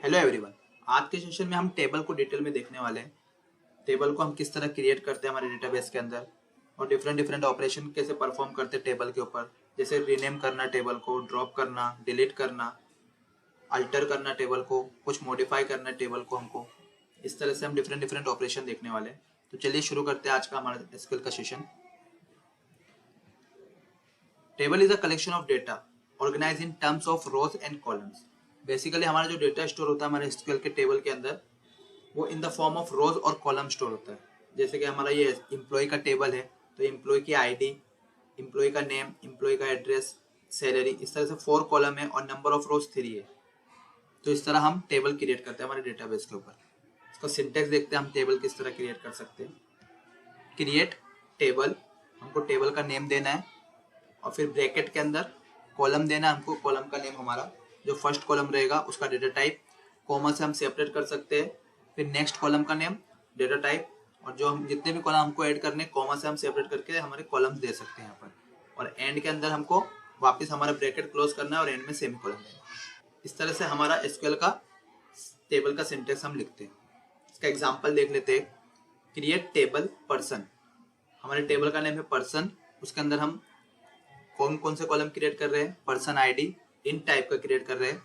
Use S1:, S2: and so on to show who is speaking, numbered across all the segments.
S1: Hello everyone. आज के session में हम टेबल को डिटेल में देखने वाले हैं। टेबल को हम किस तरह क्रिएट करते हैं हमारे डेटाबेस के अंदर और डिफरेंट डिफरेंट ऑपरेशन कैसे परफॉर्म करते हैं टेबल के ऊपर, जैसे रीनेम करना टेबल को, ड्रॉप करना, डिलीट करना, अल्टर करना टेबल को, कुछ मॉडिफाई करना टेबल को हमको। इस तरह से हम डिफरेंट डिफरेंट ऑपरेशन देखने वाले हैं। तो चलिए शुरू करते हैं आज का हमारा एसक्यूएल का session. Table is a collection of data organise in terms of rows and columns. Basically हमारा जो डेटा स्टोर होता है हमारे एसक्यूएल के टेबल के अंदर, वो इन द फॉर्म ऑफ रोज और कॉलम स्टोर होता है। जैसे कि हमारा ये एम्प्लॉय का टेबल है, तो एम्प्लॉय की आईडी, एम्प्लॉय का नेम, एम्प्लॉय का एड्रेस, सैलरी, इस तरह से 4 कॉलम है और नंबर ऑफ रोज 3 है। तो इस तरह हम टेबल क्रिएट करते हैं हमारे डेटाबेस के ऊपर। इसका सिंटेक्स देखते हैं हम टेबल किस तरह क्रिएट कर सकते हैं। क्रिएट टेबल, हमको टेबल का नेम देना है और फिर ब्रैकेट के अंदर कॉलम देना है हमको। कॉलम का नेम हमारा जो फर्स्ट कॉलम रहेगा उसका डेटा टाइप, कॉमा से हम सेपरेट कर सकते हैं। फिर नेक्स्ट कॉलम का नेम, डेटा टाइप, और जो हम जितने भी कॉलम हमको ऐड करने, कॉमा से हम सेपरेट करके हमारे कॉलम्स दे सकते हैं यहाँ पर। और एंड के अंदर हमको वापस हमारा ब्रैकेट क्लोज करना है और एंड में सेमी कॉलम देना है। इस तरह से हमारा एसक्यूएल का टेबल का सिंटेक्स हम लिखते हैं। इसका एग्जाम्पल देख लेते हैं। क्रिएट टेबल पर्सन, हमारे टेबल का नेम है पर्सन। उसके अंदर हम कौन कौन से कॉलम क्रिएट कर रहे हैं, पर्सन आईडी इन टाइप का क्रिएट कर रहे हैं,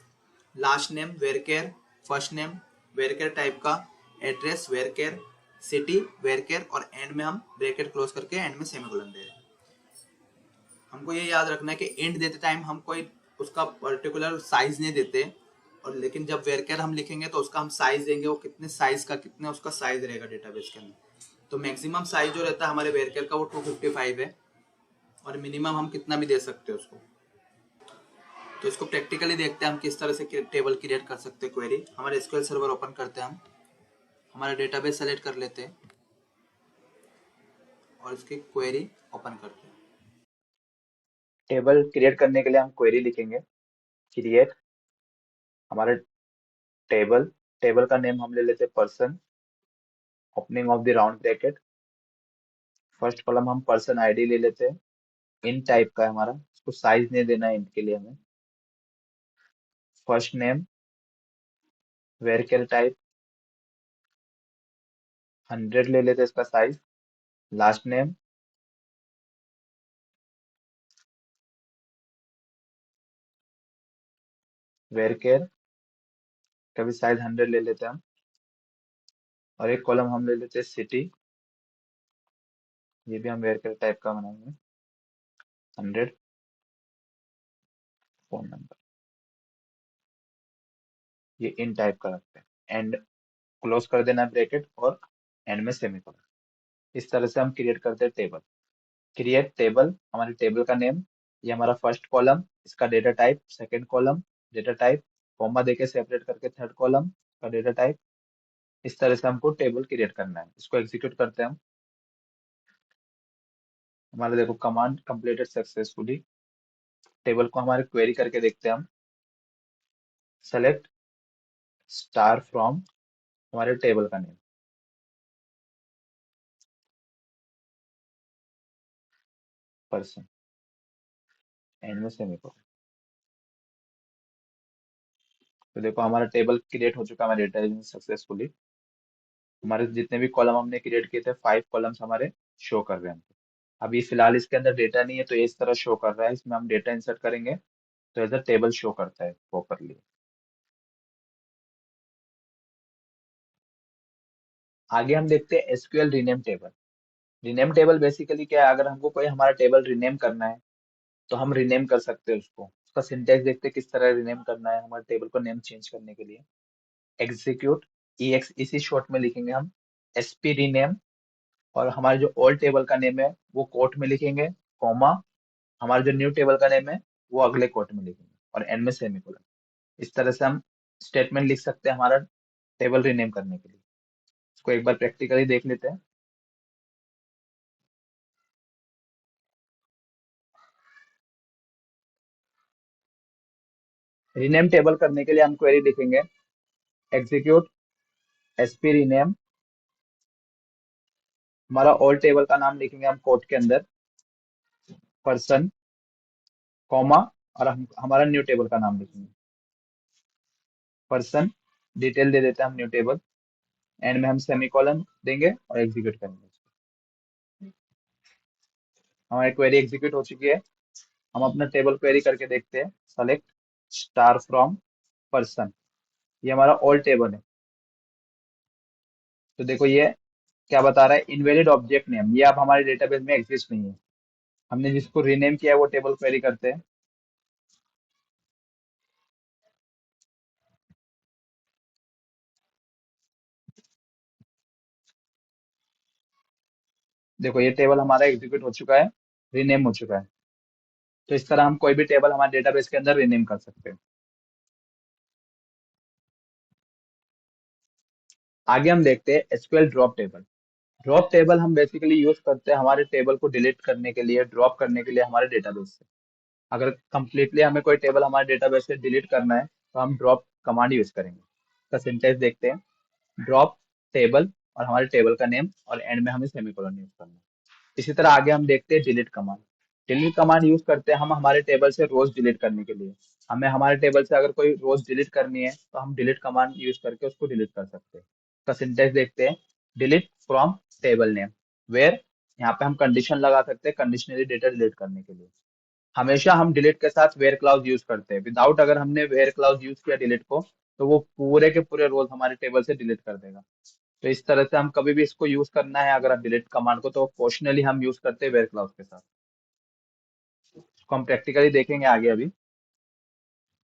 S1: last name varchar, first name varchar type का, एड्रेस वेरकेयर, सिटी वेरकेयर, और एंड में हम ब्रैकेट क्लोज करके एंड में सेमीकोलन दे रहे हैं। हमको ये याद रखना है कि एंड देते टाइम हम कोई उसका पर्टिकुलर साइज नहीं देते, और लेकिन जब वेरकेयर हम लिखेंगे तो उसका हम साइज देंगे, वो कितने साइज का, कितने उसका साइज रहेगा डेटाबेस के अंदर। तो मैक्सिमम साइज जो रहता है हमारे वेरकेयर का वो 255 है, और मिनिमम हम कितना भी दे सकते हैं उसको। तो इसको प्रैक्टिकली देखते हैं हम किस तरह से टेबल क्रिएट कर सकते हैं। क्वेरी, हमारे एसक्यूएल सर्वर ओपन करते हैं, हम हमारा डेटाबेस सेलेक्ट कर लेते हैं और इसकी क्वेरी ओपन करते हैं।
S2: टेबल क्रिएट करने के लिए हम क्वेरी लिखेंगे। क्रिएट हमारा टेबल, टेबल का नेम हम ले लेते हैं person, opening of the round bracket, first column हम पर्सन आईडी ले लेते हैं। इन टाइप का है हमारा, इसको साइज नहीं देना है इनके लिए हमें। फर्स्ट नेम वेरकेर टाइप 100 ले लेते हैं इसका साइज। लास्ट नेम वेरकेर का भी साइज 100 ले लेते हैं हम। और एक कॉलम हम ले लेते हैं सिटी, ये भी हम वेरकेर टाइप का बनाएंगे। 100 फोन नंबर, ये इन टाइप का रखते हैं। एंड क्लोज कर देना ब्रैकेट और एंड में सेमीकोलन। इस तरह से हम क्रिएट करते हैं टेबल। क्रिएट टेबल, हमारे टेबल का नेम, ये हमारा फर्स्ट कॉलम, इसका data type, second column data type, comma देके सेपरेट करके थर्ड कॉलम का डेटा टाइप। इस तरह से हमको टेबल क्रिएट करना है। इसको एग्जीक्यूट करते हैं हम। हमारा देखो कमांड कंप्लीटेड सक्सेसफुली। टेबल को हमारे क्वेरी करके देखते हैं हम। सेलेक्ट स्टार फ्रॉम हमारे टेबल का नेम, पर्सन, एंड में सेमीकोलन। तो देखो हमारा टेबल क्रिएट हो चुका है हमारे डेटा में सक्सेसफुली। हमारे जितने भी कॉलम हमने क्रिएट किए थे 5 कॉलम्स हमारे शो कर रहे हैं। अभी फिलहाल इसके अंदर डेटा नहीं है तो ये इस तरह शो कर रहा है। इसमें हम डेटा इंसर्ट करेंगे तो एज अ टेबल शो करता है प्रॉपरली। आगे हम देखते हैं SQL rename table. Rename table basically क्या है, अगर हमको कोई हमारा टेबल रीनेम करना है तो हम रीनेम कर सकते हैं उसको। उसका सिंटेक्स देखते हैं किस तरह रीनेम करना है हमारे टेबल को नेम चेंज करने के लिए। एग्जीक्यूट EX, इसी शॉर्ट में लिखेंगे हम SP रीनेम, और हमारे जो ओल्ड टेबल का नेम है वो कोट में लिखेंगे, कॉमा हमारा जो न्यू टेबल का नेम है वो अगले कोट में लिखेंगे और एंड में सेमीकोलन। इस तरह से हम स्टेटमेंट लिख सकते हैं हमारा टेबल रीनेम करने के लिए। इसको एक बार प्रैक्टिकली देख लेते हैं। रीनेम टेबल करने के लिए हम क्वेरी लिखेंगे एग्जीक्यूट SP रीनेम, हमारा ओल्ड टेबल का नाम लिखेंगे हम कोट के अंदर, पर्सन, कॉमा, और हम हमारा न्यू टेबल का नाम लिखेंगे, पर्सन डिटेल दे देते हैं हम न्यू टेबल, एंड में हम सेमीकोलन देंगे और एग्जीक्यूट करेंगे। हमारी क्वेरी एग्जीक्यूट हो चुकी है। हम अपना टेबल क्वेरी करके देखते हैं। सेलेक्ट स्टार फ्रॉम पर्सन, ये हमारा ओल्ड टेबल है। तो देखो ये क्या बता रहा है, इनवैलिड ऑब्जेक्ट नेम, ये अब हमारे डेटाबेस में एग्जिस्ट नहीं है। हमने जिसको रीनेम किया है वो टेबल क्वेरी करते हैं। देखो ये टेबल हमारा एग्जीक्यूट हो चुका है, रीनेम हो चुका है। तो इस तरह हम कोई भी टेबल हमारे डेटाबेस के अंदर रीनेम कर सकते हैं। आगे हम देखते हैं SQL drop table. Drop table हम बेसिकली यूज करते हैं हमारे टेबल को डिलीट करने के लिए, ड्रॉप करने के लिए हमारे डेटाबेस से। अगर कंप्लीटली हमें कोई टेबल हमारे डेटाबेस से डिलीट करना है तो हम ड्रॉप कमांड यूज करेंगे। इसका सिंटेक्स देखते हैं। ड्रॉप टेबल और हमारे टेबल का नेम, और एंड में हमें सेमीकोलन यूज करना है। इसी तरह आगे हम देखते हैं delete command. Delete command use करते हैं हम हमारे टेबल से रोज डिलीट करने के लिए। हमें हमारे टेबल से अगर कोई रोज डिलीट करनी है तो हम डिलीट कमांड यूज करके उसको डिलीट कर सकते हैं। इसका सिंटेक्स देखते हैं। Delete from table name, where, यहाँ पे हम कंडीशन लगा सकते हैं कंडीशनली डेटा डिलीट करने के लिए। हमेशा हम डिलीट के साथ वेयर क्लाउज यूज करते हैं। विदाउट अगर हमने वेयर क्लाउज यूज किया डिलीट को, तो वो पूरे के पूरे रोज हमारे टेबल से डिलीट कर देगा। तो इस तरह से हम कभी भी इसको यूज करना है अगर डिलीट कमांड को, तो क्वेश्चनली हम यूज करते हैं वेयर क्लाउज के साथ। इसको हम प्रैक्टिकली देखेंगे आगे अभी।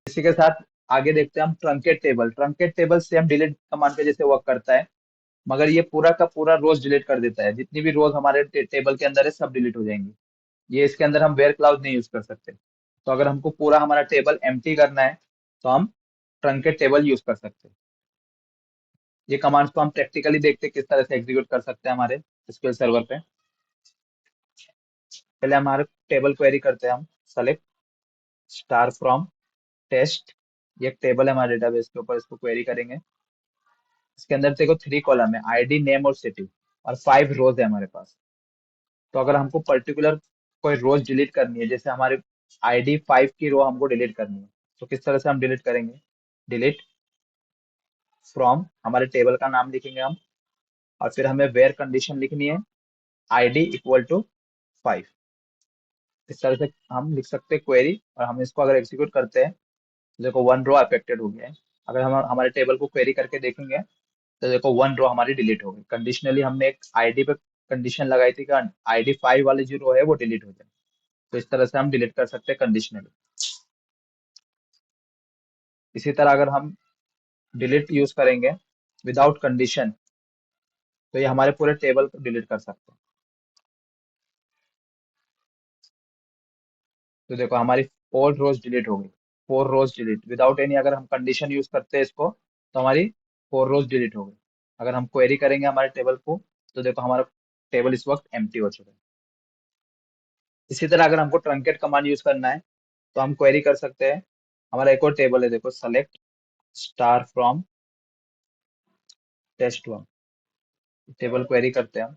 S2: इसी के साथ आगे देखते हैं हम ट्रंकेट टेबल। ट्रंकेट टेबल से हम डिलीट कमांड के जैसे वर्क करता है, मगर ये पूरा का पूरा रोज डिलीट कर देता है। जितनी भी रोज हमारे टेबल के अंदर है सब डिलीट हो जाएंगी। ये इसके अंदर हम वेयर क्लाउज नहीं यूज कर सकते। तो अगर हमको पूरा हमारा टेबल एम्प्टी करना है तो हम ट्रंकेट टेबल यूज कर सकते हैं। ये कमांड्स को हम प्रैक्टिकली देखते हैं किस तरह से एग्जीक्यूट कर सकते हैं हमारे एसक्यूएल सर्वर पे। पहले हमारे टेबल क्वेरी करते हैं हम। सेलेक्ट स्टार फ्रॉम टेस्ट, ये एक टेबल है हमारे डेटाबेस के ऊपर, इसको क्वेरी करेंगे। इसके अंदर देखो 3 कॉलम है, आईडी, नेम और सिटी, और 5 रोज है हमारे पास। तो अगर हमको पर्टिकुलर कोई रोज डिलीट करनी है, जैसे हमारे आईडी 5 की रो हमको डिलीट करनी है, तो किस तरह से हम डिलीट करेंगे। डिलीट फ्रॉम, हमारे टेबल का नाम लिखेंगे हम, और फिर हमें वेयर कंडीशन लिखनी है, आईडी इक्वल टू 5। इस तरह से हम लिख सकते हैं क्वेरी, और हम इसको अगर एग्जीक्यूट करते हैं तो देखो 1 रो अफेक्टेड हो गया है। अगर हम हमारे टेबल को क्वेरी करके देखेंगे तो देखो 1 रो हमारी डिलीट हो गई। कंडीशनली हमने एक आईडी पे कंडीशन लगाई थी कि आईडी 5 वाली जो रो है वो डिलीट हो जाए। तो इस तरह से हम डिलीट कर सकते हैं कंडीशनली। इसी तरह अगर हम डिलीट यूज करेंगे विदाउट कंडीशन, तो ये हमारे पूरे टेबल को डिलीट कर सकते हैं। तो देखो हमारी 4 रोज डिलीट हो गई। 4 रोज डिलीट विदाउट एनी, अगर हम कंडीशन यूज करते हैं इसको तो हमारी 4 रोज डिलीट हो गई। अगर हम क्वेरी करेंगे हमारे टेबल को तो देखो हमारा टेबल इस वक्त एम्प्टी हो चुका है। इसी तरह अगर हमको ट्रंकेट कमांड यूज करना है तो हम क्वेरी कर सकते हैं। हमारा एक और टेबल है, देखो select star from test one, table query करते हैं हम।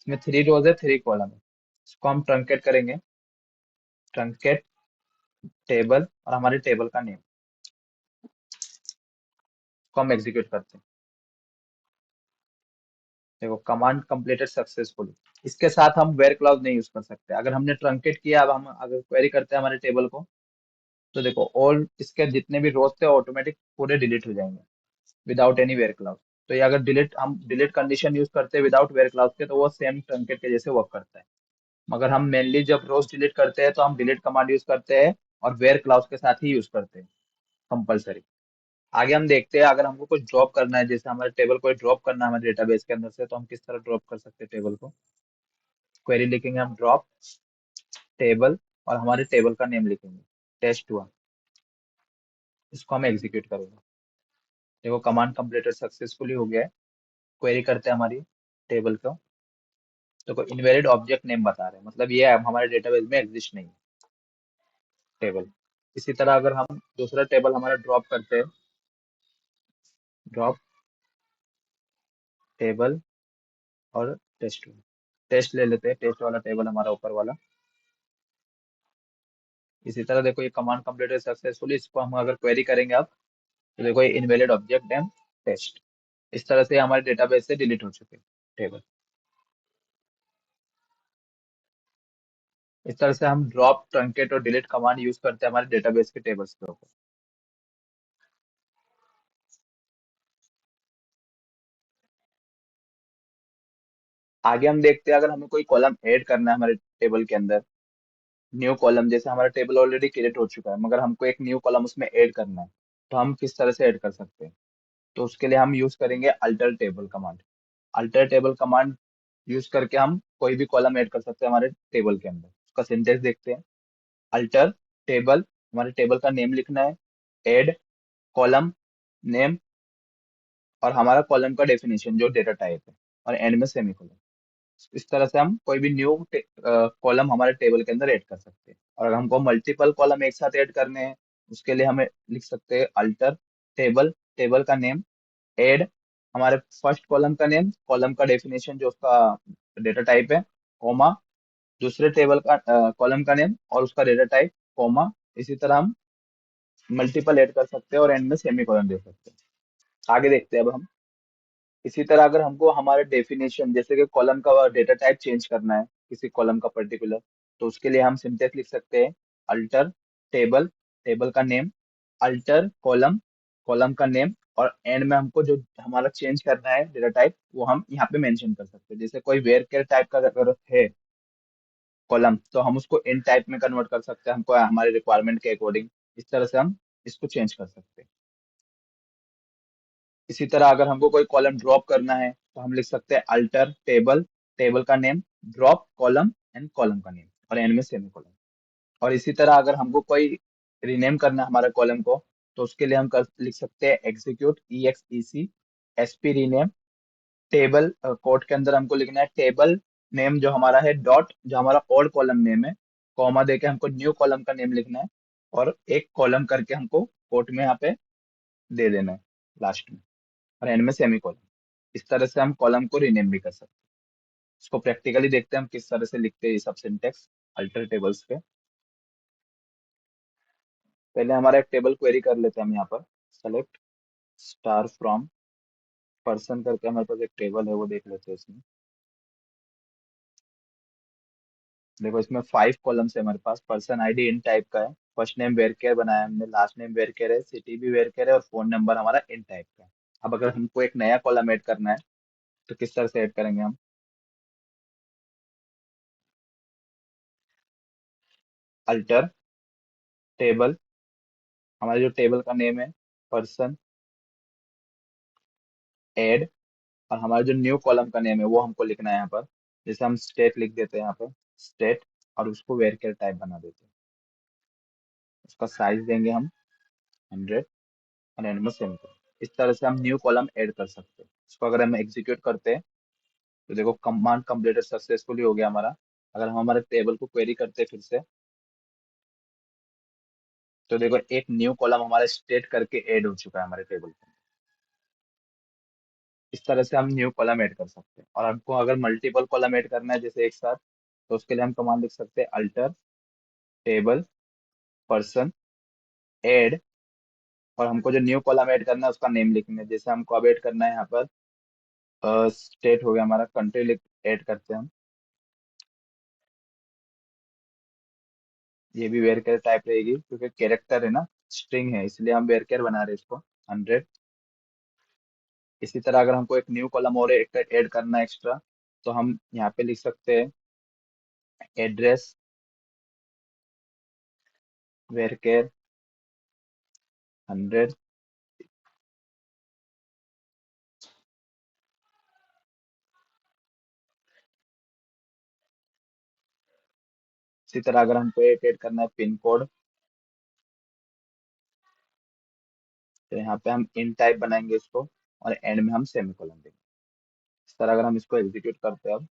S2: इसमें 3 रोज है, 3 कॉलम है। इसको हम ट्रंकेट करेंगे। ट्रंकेट टेबल और हमारे टेबल का नेम को हम एग्जीक्यूट करते हैं। देखो कमांड कंप्लीटेड सक्सेसफुली। इसके साथ हम वेयर क्लाउज नहीं यूज कर सकते। अगर हमने ट्रंकेट किया, अब हम अगर क्वेरी करते हैं हमारे टेबल को, तो देखो ऑल इसके जितने भी रोज थे ऑटोमेटिक पूरे डिलीट हो जाएंगे विदाउट एनी वेयर क्लाउज। तो ये अगर डिलीट कंडीशन यूज करते हैं विदाउट वेयर क्लाउज के, तो वो सेम ट्रंकेट के जैसे वर्क करता है। मगर हम मेनली जब रोज डिलीट करते हैं तो हम डिलीट कमांड यूज करते हैं, और वेयर क्लाउज के साथ ही यूज करते हैं कंपलसरी। आगे हम देखते हैं अगर हमको कुछ ड्रॉप करना है, जैसे हमारे टेबल को ड्रॉप करना है हमारे डेटाबेस के अंदर से, तो हम किस तरह ड्रॉप कर सकते हैं टेबल को। क्वेरी लिखेंगे हम ड्रॉप टेबल, और हमारे टेबल का नेम लिखेंगे टेस्ट वन। इसको हम एग्जीक्यूट करेंगे। देखो कमांड कंप्लीटेड सक्सेसफुली हो गया है। क्वेरी करते हैं हमारी टेबल को, तो कोई इनवैलिड ऑब्जेक्ट नेम बता रहे हैं, मतलब ये अब हमारे डेटाबेस में एग्जिस्ट नहीं है टेबल। इसी तरह अगर हम दूसरा टेबल हमारा ड्रॉप करते हैं, ड्रॉप टेबल और टेस्ट वन, टेस्ट ले लेते हैं, टेस्ट वाला टेबल हमारा ऊपर वाला। इसी तरह देखो ये कमांड कंप्लीटेड सक्सेसफुली, इसको हम अगर क्वेरी करेंगे अब, तो देखो ये इनवैलिड ऑब्जेक्ट एंड टेस्ट, इस तरह से हमारे डेटाबेस से डिलीट हो चुके टेबल। इस तरह से हम ड्रॉप, ट्रंकेट और डिलीट कमांड यूज करते हैं हमारे डेटाबेस के टेबल्स के ऊपर। आगे हम देखते हैं अगर हमें कोई कॉलम ऐड करना है हमारे टेबल के अंदर, न्यू कॉलम, जैसे हमारा टेबल ऑलरेडी क्रिएट हो चुका है मगर हमको एक न्यू कॉलम उसमें ऐड करना है, तो हम किस तरह से ऐड कर सकते हैं? तो उसके लिए हम यूज करेंगे alter table command. Alter table command use करके हम कोई भी कॉलम ऐड कर सकते हैं हमारे टेबल के अंदर। उसका सिंटेक्स देखते हैं। अल्टर टेबल, हमारे टेबल का नेम लिखना है, ऐड कॉलम नेम और हमारा कॉलम का डेफिनेशन जो डेटा टाइप है, और एंड में सेमीकोलन। इस तरह से हम कोई भी न्यू कॉलम हमारे टेबल के अंदर ऐड कर सकते हैं। और अगर हमको मल्टीपल कॉलम एक साथ ऐड करने हैं, उसके लिए हमें लिख सकते हैं अल्टर टेबल, टेबल का नेम, ऐड हमारे फर्स्ट कॉलम का नेम, कॉलम का डेफिनेशन जो उसका डेटा टाइप है, कॉमा दूसरे टेबल का कॉलम का नेम और उसका डेटा टाइप, कॉमा। इसी तरह हम मल्टीपल ऐड कर सकते हैं और एंड में सेमीकोलन दे सकते हैं। आगे देखते हैं अब हम। इसी तरह अगर हमको हमारे डेफिनेशन, जैसे कि कॉलम का डेटा टाइप चेंज करना है किसी कॉलम का पर्टिकुलर, तो उसके लिए हम सिंटेक्स लिख सकते हैं अल्टर टेबल, टेबल का नेम, अल्टर कॉलम, कॉलम का नेम, और एंड में हमको जो हमारा चेंज करना है डेटा टाइप वो हम यहाँ पे मेंशन कर सकते हैं। जैसे कोई वेर केयर टाइप का अगर है कॉलम, तो हम उसको इन टाइप में कन्वर्ट कर सकते हैं, हमको हमारे रिक्वायरमेंट के अकॉर्डिंग। इस तरह से हम इसको चेंज कर सकते हैं। इसी तरह अगर हमको कोई कॉलम ड्रॉप करना है तो हम लिख सकते हैं अल्टर टेबल, टेबल का name, drop column and column का नेम और एंड में सेमीकोलन। और इसी तरह अगर हमको कोई रीनेम करना है हमारे कॉलम को, तो उसके लिए हम लिख सकते हैं execute, E X E C S P rename, table code के अंदर हमको लिखना है टेबल नेम जो हमारा है, डॉट जो हमारा ओल्ड कॉलम नेम है, कॉमा देके हमको न्यू कॉलम का नेम लिखना है, और एक कॉलम करके हमको कोट में यहाँ पे दे देना है लास्ट में, और एंड में सेमीकोलन। इस तरह से हम कॉलम को रीनेम भी कर सकते हैं। इसको प्रैक्टिकली देखते हैं हम किस तरह से लिखते हैं ये सब सिंटेक्स अल्टर टेबल्स पे। पहले हमारा एक टेबल क्वेरी कर लेते हैं हम यहाँ पर। सेलेक्ट स्टार फ्रॉम पर्सन करके हमारे पास एक टेबल है, वो देख लेते हैं इसमें। देखो इसमें 5 कॉलम्स है हमारे पास। पर्सन आईडी इन टाइप का है, फर्स्ट नेम वेर केयर बनाया हमने, लास्ट नेम वेर केयर है, सिटी भी वेर केयर है, और फोन नंबर हमारा इन टाइप का है। अब अगर हमको एक नया कॉलम ऐड करना है तो किस तरह से ऐड करेंगे हम? अल्टर टेबल, हमारे जो टेबल का नेम है पर्सन, ऐड, और हमारा जो न्यू कॉलम का नेम है वो हमको लिखना है यहाँ पर। जैसे हम स्टेट लिख देते हैं यहाँ पर, स्टेट, और उसको वेर केयर टाइप बना देते हैं। उसका साइज देंगे हम 100 और एंड में सेम करें। इस तरह से हम न्यू कॉलम ऐड कर सकते हैं। इसको अगर हम एग्जीक्यूट करते हैं तो देखो कमांड कंप्लीटेड सक्सेसफुली हो गया हमारा। अगर हम हमारे टेबल को क्वेरी करते हैं फिर से, तो देखो एक न्यू कॉलम हमारे स्टेट करके ऐड हो चुका है हमारे टेबल पे। इस तरह से हम न्यू कॉलम ऐड कर सकते हैं। और हमको अगर मल्टीपल कॉलम ऐड करना है जैसे एक साथ, तो उसके लिए हम कमांड लिख सकते हैं अल्टर टेबल पर्सन ऐड, और हमको जो न्यू कॉलम ऐड करना है उसका नेम लिखना है। जैसे हमको अब ऐड करना है यहाँ पर स्टेट हो गया हमारा, कंट्री लिख ऐड करते हैं हम। ये भी वेरकेर टाइप रहेगी क्योंकि कैरेक्टर है ना, स्ट्रिंग है, इसलिए हम वेरकेर बना रहे हैं इसको 100। इसी तरह अगर हमको एक न्यू कॉलम और एक ऐड करना है एक्स्ट्रा, तो हम यहाँ पे लिख सकते हैं एड्रेस वेरकेर 100। इसी तरह अगर हमको एक ऐड करना है पिन कोड, तो यहाँ पे हम इन टाइप बनाएंगे इसको, और एंड में हम सेमीकोलन देंगे। इस तरह अगर हम इसको एग्जीक्यूट करते हैं अब,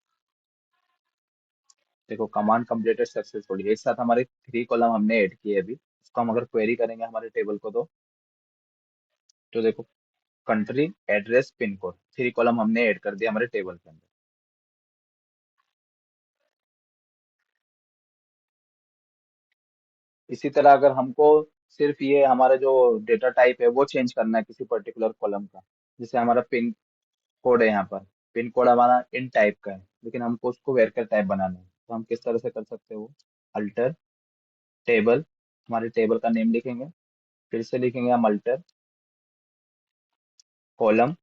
S2: देखो कमांड कंप्लीटेड सक्सेसफुली, एक साथ हमारे 3 कॉलम हमने ऐड किए अभी। इसको हम अगर क्वेरी करेंगे हमारे टेबल को, तो देखो country address pin code 3 column हमने ऐड कर दिया हमारे टेबल के अंदर। इसी तरह अगर हमको सिर्फ ये हमारा जो डेटा टाइप है वो चेंज करना है किसी पर्टिकुलर कॉलम का। जैसे हमारा पिन कोड है यहाँ पर, पिन कोड हमारा इन टाइप का है, लेकिन हमको उसको वेरकर टाइप बनाना है, तो हम किस तरह से कर सकते हैं वो, अल्टर टेबल, हमारे टेबल का नेम लिखेंगे, फिर से लिखेंगे हम अल्टर कॉलम,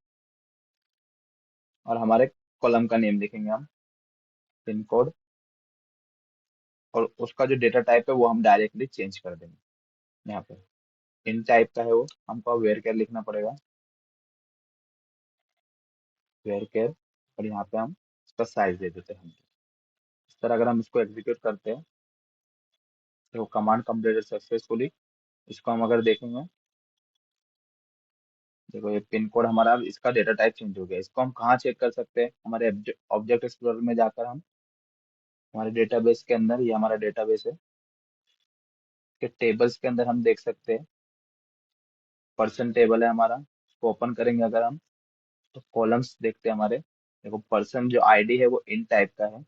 S2: और हमारे कॉलम का नेम लिखेंगे हम पिन कोड, और उसका जो डेटा टाइप है वो हम डायरेक्टली चेंज कर देंगे। यहाँ पे इन टाइप का है वो, हमको वेर केयर लिखना पड़ेगा, वेर केयर, और यहाँ पे हम इसका साइज दे देते हैं हम। इस तरह अगर हम इसको एग्जीक्यूट करते हैं तो कमांड कंप्लीटेड सक्सेसफुली, इसको हम अगर देखेंगे, देखो ये पिन कोड हमारा, अब इसका डेटा टाइप चेंज हो गया। इसको हम कहाँ चेक कर सकते हैं, हमारे ऑब्जेक्ट एक्सप्लोरर में जाकर हम हमारे डेटाबेस के अंदर, ये हमारा डेटाबेस है, के टेबल्स के अंदर हम देख सकते हैं, पर्सन टेबल है हमारा, इसको ओपन करेंगे अगर हम, तो कॉलम्स देखते हैं हमारे। देखो पर्सन जो आईडी है वो इन टाइप का है,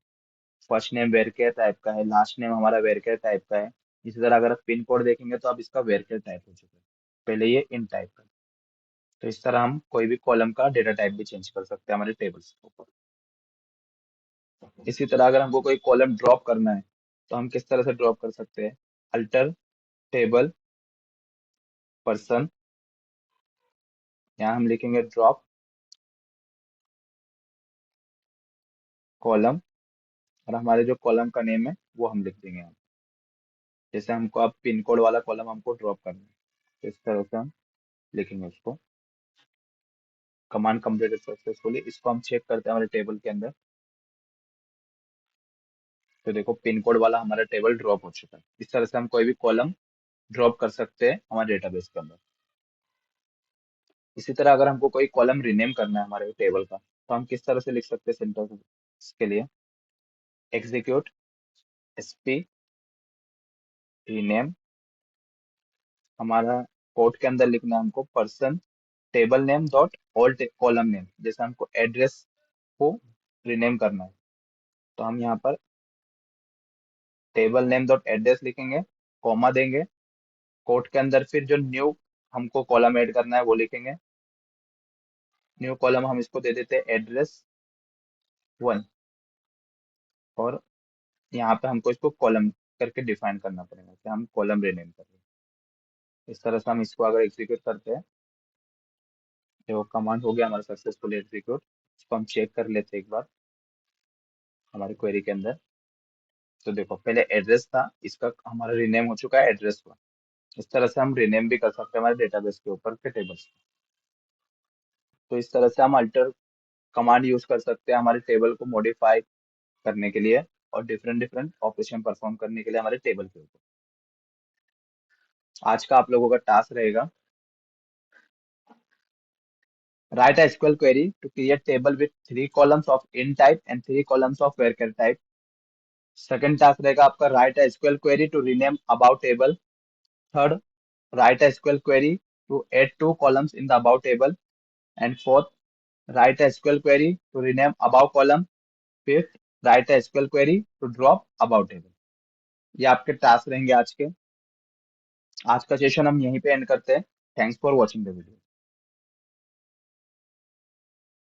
S2: फर्स्ट नेम वेरकेयर टाइप का है, लास्ट नेम हमारा वेरकेयर टाइप का है। इसी तरह अगर आप पिन कोड देखेंगे तो अब इसका वेरकेयर टाइप हो चुका है, पहले ये इन टाइप का। तो इस तरह हम कोई भी कॉलम का डेटा टाइप भी चेंज कर सकते हैं हमारे टेबल्स के ऊपर। इसी तरह अगर हमको कोई कॉलम ड्रॉप करना है तो हम किस तरह से ड्रॉप कर सकते हैं, अल्टर टेबल पर्सन, यहाँ हम लिखेंगे ड्रॉप कॉलम, और हमारे जो कॉलम का नेम है वो हम लिख देंगे यहाँ। जैसे हमको अब पिन कोड वाला कॉलम हमको ड्रॉप करना है, तो इस तरह से हम लिखेंगे उसको, कमांड कंप्लीटेड सक्सेसफुली। इसको हम चेक करते हैं हमारे टेबल के अंदर, तो देखो पिन कोड वाला हमारा टेबल ड्रॉप हो चुका है। इस तरह से हम कोई भी कॉलम ड्रॉप कर सकते हैं हमारे डेटाबेस के अंदर। इसी तरह अगर हमको कोई कॉलम रीनेम करना है हमारे टेबल का, तो हम किस तरह से लिख सकते हैं सिंटैक्स के लिए, एग्जीक्यूट एसपी रीनेम, हमारा कोड के अंदर लिखना है हमको person table name dot all column name. जैसे हमको एड्रेस को रीनेम करना है, तो हम यहाँ पर टेबल नेम डॉट एड्रेस लिखेंगे, कॉमा देंगे, कोड के अंदर फिर जो न्यू हमको कॉलम ऐड करना है वो लिखेंगे, न्यू कॉलम हम इसको दे देते हैं एड्रेस 1, और यहाँ पे हमको इसको कॉलम करके डिफाइन करना पड़ेगा कि हम कॉलम रीनेम करेंगे। इस तरह से हम इसको अगर एग्जीक्यूट करते हैं, तो वो कमांड हो गया हमारा सक्सेसफुली एग्जीक्यूट। इसको हम चेक कर लेते हैं एक बार हमारी क्वेरी के अंदर। तो देखो पहले एड्रेस था, इसका हमारा रीनेम हो चुका है एड्रेस हुआ। इस तरह से हम रीनेम भी कर सकते हैं हमारे डेटाबेस के ऊपर के टेबल्स। तो इस तरह से हम अल्टर कमांड यूज कर सकते हैं हमारे टेबल को मॉडिफाई करने के लिए, और डिफरेंट डिफरेंट ऑपरेशन परफॉर्म करने के लिए हमारे टेबल के ऊपर। आज का आप लोगों का टास्क रहेगा, right a SQL query to create table with 3 columns of in type and 3 columns of varchar type। Second task रहेगा आपका, right a SQL query to rename about table। Third, write a SQL query to add 2 columns in the about table। And fourth, write a SQL query to rename above column। Fifth, write a SQL query to drop about table। ये आपके task रहेंगे आज के। आज का session हम यहीं पे एंड करते हैं। Thanks for watching the video.